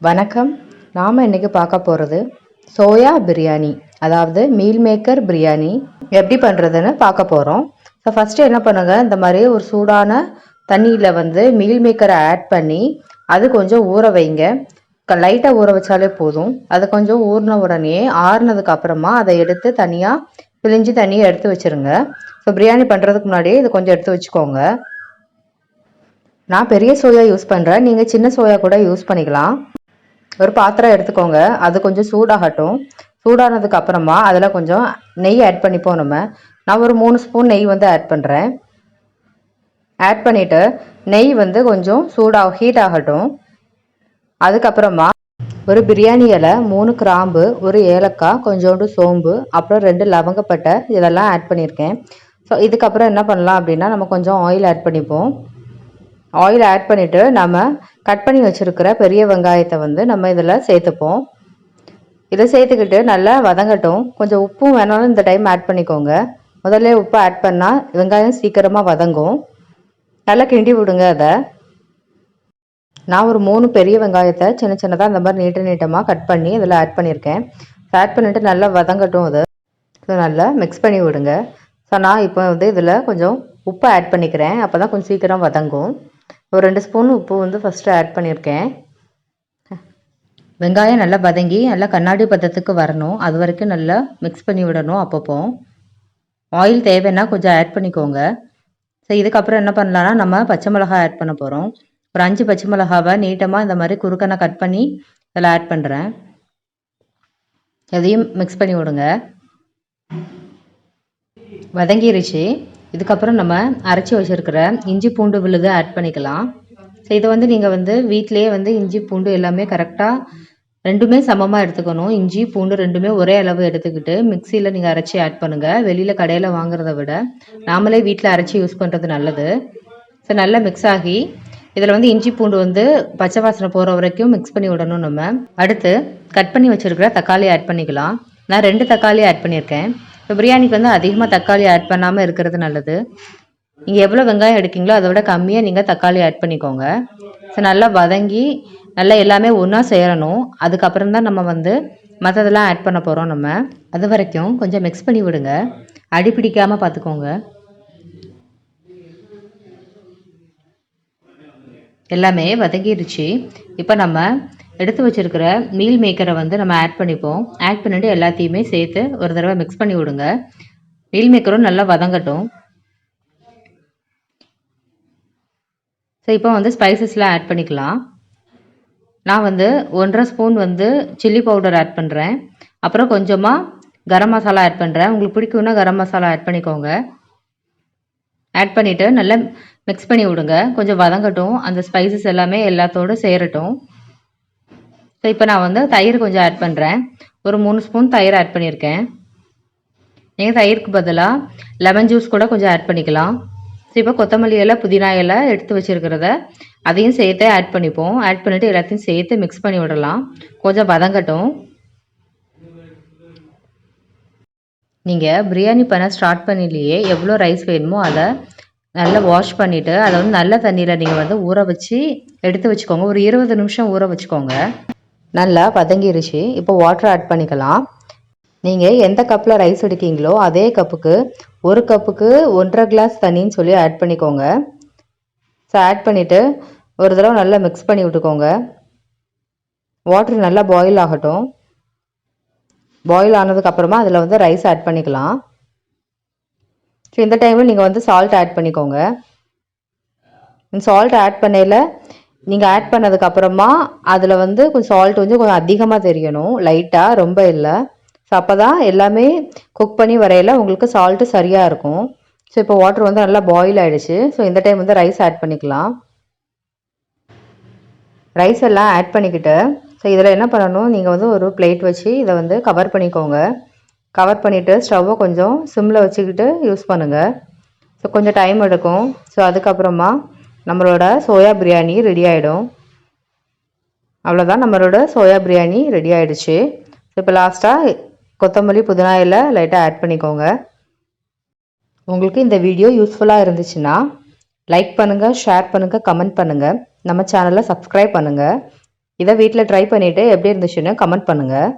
வணக்கம். நாம் இன்றைக்கி பார்க்க போகிறது சோயா பிரியாணி, அதாவது மீல் மேக்கர் பிரியாணி எப்படி பண்ணுறதுன்னு பார்க்க போகிறோம். ஸோ ஃபஸ்ட்டு என்ன பண்ணுங்கள், இந்த மாதிரி ஒரு சூடான தண்ணியில் மீல் மேக்கரை ஆட் பண்ணி அது கொஞ்சம் ஊற வைங்க. லைட்டாக ஊற வச்சாலே போதும். அது கொஞ்சம் ஊறின உடனே ஆறுனதுக்கு அப்புறமா அதை எடுத்து தனியாக பிழிஞ்சு தண்ணியை எடுத்து வச்சுருங்க. ஸோ பிரியாணி பண்ணுறதுக்கு முன்னாடியே இது கொஞ்சம் எடுத்து வச்சுக்கோங்க. நான் பெரிய சோயா யூஸ் பண்ணுறேன், நீங்கள் சின்ன சோயா கூட யூஸ் பண்ணிக்கலாம். ஒரு பாத்திரம் எடுத்துக்கோங்க, அது கொஞ்சம் சூடாகட்டும். சூடானதுக்கு அப்புறமா அதில் கொஞ்சம் நெய் ஆட் பண்ணிப்போம். நான் ஒரு 3 ஸ்பூன் நெய் ஆட் பண்ணுறேன். ஆட் பண்ணிவிட்டு நெய் கொஞ்சம் ஹீட் ஆகட்டும். அதுக்கப்புறமா ஒரு பிரியாணி இலை, 3 கிராம்பு, ஒரு ஏலக்காய், கொஞ்சோண்டு சோம்பு, அப்புறம் 2 லவங்கப்பட்டை இதெல்லாம் ஆட் பண்ணியிருக்கேன். ஸோ இதுக்கப்புறம் என்ன பண்ணலாம் அப்படின்னா, நம்ம கொஞ்சம் ஆயில் ஆட் பண்ணிப்போம். ஆயில் ஆட் பண்ணிவிட்டு நம்ம கட் பண்ணி வச்சுருக்கிற பெரிய வெங்காயத்தை நம்ம இதில் சேர்த்துப்போம். இதை சேர்த்துக்கிட்டு நல்லா வதங்கட்டும். கொஞ்சம் உப்பும் வேணாலும் இந்த டைம் ஆட் பண்ணிக்கோங்க. முதல்ல உப்பு ஆட் பண்ணால் வெங்காயம் சீக்கிரமாக வதங்கும். நல்லா கிண்டி விடுங்க. அதை நான் ஒரு 3 பெரிய வெங்காயத்தை சின்ன சின்னதாக இந்த மாதிரி நீட்டமாக கட் பண்ணி இதில் ஆட் பண்ணியிருக்கேன். ஆட் பண்ணிவிட்டு நல்லா வதங்கட்டும். அது நல்லா மிக்ஸ் பண்ணி விடுங்க. ஸோ நான் இப்போ இதில் கொஞ்சம் உப்பு ஆட் பண்ணிக்கிறேன், அப்போ தான் கொஞ்சம் சீக்கிரம் வதங்கும். ஒரு 2 ஸ்பூன் உப்பு ஃபஸ்ட்டு ஆட் பண்ணியிருக்கேன். வெங்காயம் நல்லா வதங்கி நல்லா கண்ணாடி பதத்துக்கு வரணும், அது வரைக்கும் நல்லா மிக்ஸ் பண்ணி விடணும். அப்பப்போ ஆயில் தேவைன்னா கொஞ்சம் ஆட் பண்ணிக்கோங்க. ஸோ இதுக்கப்புறம் என்ன பண்ணலான்னா, நம்ம பச்சை மிளகாய் ஆட் பண்ண போகிறோம். ஒரு 5 பச்சை மிளகாவை நீட்டமாக இந்த மாதிரி குறுக்கனை கட் பண்ணி இதில் ஆட் பண்ணுறேன். அதையும் மிக்ஸ் பண்ணி விடுங்க. வதங்கிருச்சு. இதுக்கப்புறம் நம்ம அரைச்சி வச்சுருக்கிற இஞ்சி பூண்டு விழுது ஆட் பண்ணிக்கலாம். ஸோ இதை நீங்கள் வீட்டிலேயே இஞ்சி பூண்டு எல்லாமே கரெக்டாக ரெண்டுமே சமமாக எடுத்துக்கணும். இஞ்சி பூண்டு ரெண்டுமே ஒரே அளவு எடுத்துக்கிட்டு மிக்சியில் நீங்கள் அரைச்சி ஆட் பண்ணுங்கள். வெளியில் கடையில் வாங்குறத விட நாமளே வீட்டில் அரைச்சி யூஸ் பண்ணுறது நல்லது. ஸோ நல்லா மிக்ஸ் ஆகி இதில் இஞ்சி பூண்டு பச்சை வாசனை போகிற வரைக்கும் மிக்ஸ் பண்ணி விடணும். நம்ம அடுத்து கட் பண்ணி வச்சுருக்கிற தக்காளி ஆட் பண்ணிக்கலாம். நான் 2 தக்காளி ஆட் பண்ணியிருக்கேன். இப்போ பிரியாணிக்கு அதிகமாக தக்காளி ஆட் பண்ணாமல் இருக்கிறது நல்லது. நீங்கள் எவ்வளோ வெங்காயம் எடுக்கீங்களோ அதை விட கம்மியாக நீங்கள் தக்காளி ஆட் பண்ணிக்கோங்க. ஸோ நல்லா வதங்கி நல்லா எல்லாமே ஒன்றா சேரணும். அதுக்கப்புறம் தான் நம்ம மற்றதெல்லாம் ஆட் பண்ண போகிறோம். நம்ம அது வரைக்கும் கொஞ்சம் மிக்ஸ் பண்ணி விடுங்க, அடி பிடிக்காமல் பார்த்துக்கோங்க. எல்லாமே வதங்கிடுச்சு. இப்போ நம்ம எடுத்து வச்சுருக்கிற மீல் மேக்கரை நம்ம ஆட் பண்ணிப்போம். ஆட் பண்ணிவிட்டு எல்லாத்தையுமே சேர்த்து ஒரு தடவை மிக்ஸ் பண்ணி விடுங்க. மீல் மேக்கரும் நல்லா வதங்கட்டும். ஸோ இப்போ ஸ்பைசஸ்லாம் ஆட் பண்ணிக்கலாம். நான் 1.5 ஸ்பூன் சில்லி பவுடர் ஆட் பண்ணுறேன். அப்புறம் கொஞ்சமாக கரம் மசாலா ஆட் பண்ணுறேன். உங்களுக்கு பிடிக்கும்னா கரம் மசாலா ஆட் பண்ணிக்கோங்க. ஆட் பண்ணிவிட்டு நல்லா மிக்ஸ் பண்ணி விடுங்க. கொஞ்சம் வதங்கட்டும், அந்த ஸ்பைசஸ் எல்லாமே எல்லாத்தோடு சேரட்டும். ஸோ இப்போ நான் தயிர் கொஞ்சம் ஆட் பண்ணுறேன். ஒரு 3 ஸ்பூன் தயிர் ஆட் பண்ணியிருக்கேன். நீங்கள் தயிருக்கு பதிலாக லெமன் ஜூஸ் கூட கொஞ்சம் ஆட் பண்ணிக்கலாம். ஸோ இப்போ கொத்தமல்லி இலை, புதினா இலை எடுத்து வச்சுருக்கிறத அதையும் சேர்த்து ஆட் பண்ணிப்போம். ஆட் பண்ணிவிட்டு எல்லாத்தையும் சேர்த்து மிக்ஸ் பண்ணி விடலாம். கொஞ்சம் வதங்கட்டும். நீங்கள் பிரியாணி பண்ண ஸ்டார்ட் பண்ணிலேயே எவ்வளோ ரைஸ் வேணுமோ அதை நல்லா வாஷ் பண்ணிவிட்டு அதை நல்ல தண்ணியில் நீங்கள் ஊற வச்சு எடுத்து வச்சுக்கோங்க. ஒரு 20 நிமிஷம் ஊற வச்சுக்கோங்க. நல்லா வதங்கிருச்சு. இப்போ வாட்டர் ஆட் பண்ணிக்கலாம். நீங்கள் எந்த கப்பில் ரைஸ் எடுக்கீங்களோ அதே கப்புக்கு 1 கப்புக்கு 1.5 கிளாஸ் தண்ணின்னு சொல்லி ஆட் பண்ணிக்கோங்க. ஸோ ஆட் பண்ணிவிட்டு ஒரு தடவை நல்லா மிக்ஸ் பண்ணி விட்டுக்கோங்க. வாட்டர் நல்லா பாயில் ஆகட்டும். பாயில் ஆனதுக்கப்புறமா அதில் ரைஸ் ஆட் பண்ணிக்கலாம். ஸோ இந்த டைமில் நீங்கள் சால்ட் ஆட் பண்ணிக்கோங்க. சால்ட் ஆட் பண்ணையில் நீங்கள் ஆட் பண்ணதுக்கப்புறமா அதில் கொஞ்சம் சால்ட் கொஞ்சம் அதிகமாக தெரியணும், லைட்டாக, ரொம்ப இல்லை. ஸோ அப்போ தான் எல்லாமே குக் பண்ணி வரையில் உங்களுக்கு சால்ட்டு சரியாக இருக்கும். ஸோ இப்போ வாட்டர் நல்லா பாயில் ஆகிடுச்சு. ஸோ இந்த டைம் ரைஸ் ஆட் பண்ணிக்கலாம். ரைஸ் எல்லாம் ஆட் பண்ணிக்கிட்டு ஸோ இதில் என்ன பண்ணணும், நீங்கள் ஒரு பிளேட் வச்சு இதை கவர் பண்ணிக்கோங்க. கவர் பண்ணிவிட்டு ஸ்டவ்வை கொஞ்சம் சிம்மில் வச்சுக்கிட்டு யூஸ் பண்ணுங்கள். ஸோ கொஞ்சம் டைம் எடுக்கும். ஸோ அதுக்கப்புறமா நம்மளோட சோயா பிரியாணி ரெடி ஆகிடும். அவ்வளோதான், நம்மளோட சோயா பிரியாணி ரெடி ஆகிடுச்சு. இப்போ லாஸ்ட்டாக கொத்தமல்லி, புதினா இலை லைட்டாக ஆட் பண்ணிக்கோங்க. உங்களுக்கு இந்த வீடியோ யூஸ்ஃபுல்லாக இருந்துச்சுன்னா லைக் பண்ணுங்கள், ஷேர் பண்ணுங்கள், கமெண்ட் பண்ணுங்கள். நம்ம சேனலை சப்ஸ்கிரைப் பண்ணுங்கள். இதை வீட்டில் ட்ரை பண்ணிவிட்டு எப்படி இருந்துச்சுன்னு கமெண்ட் பண்ணுங்கள்.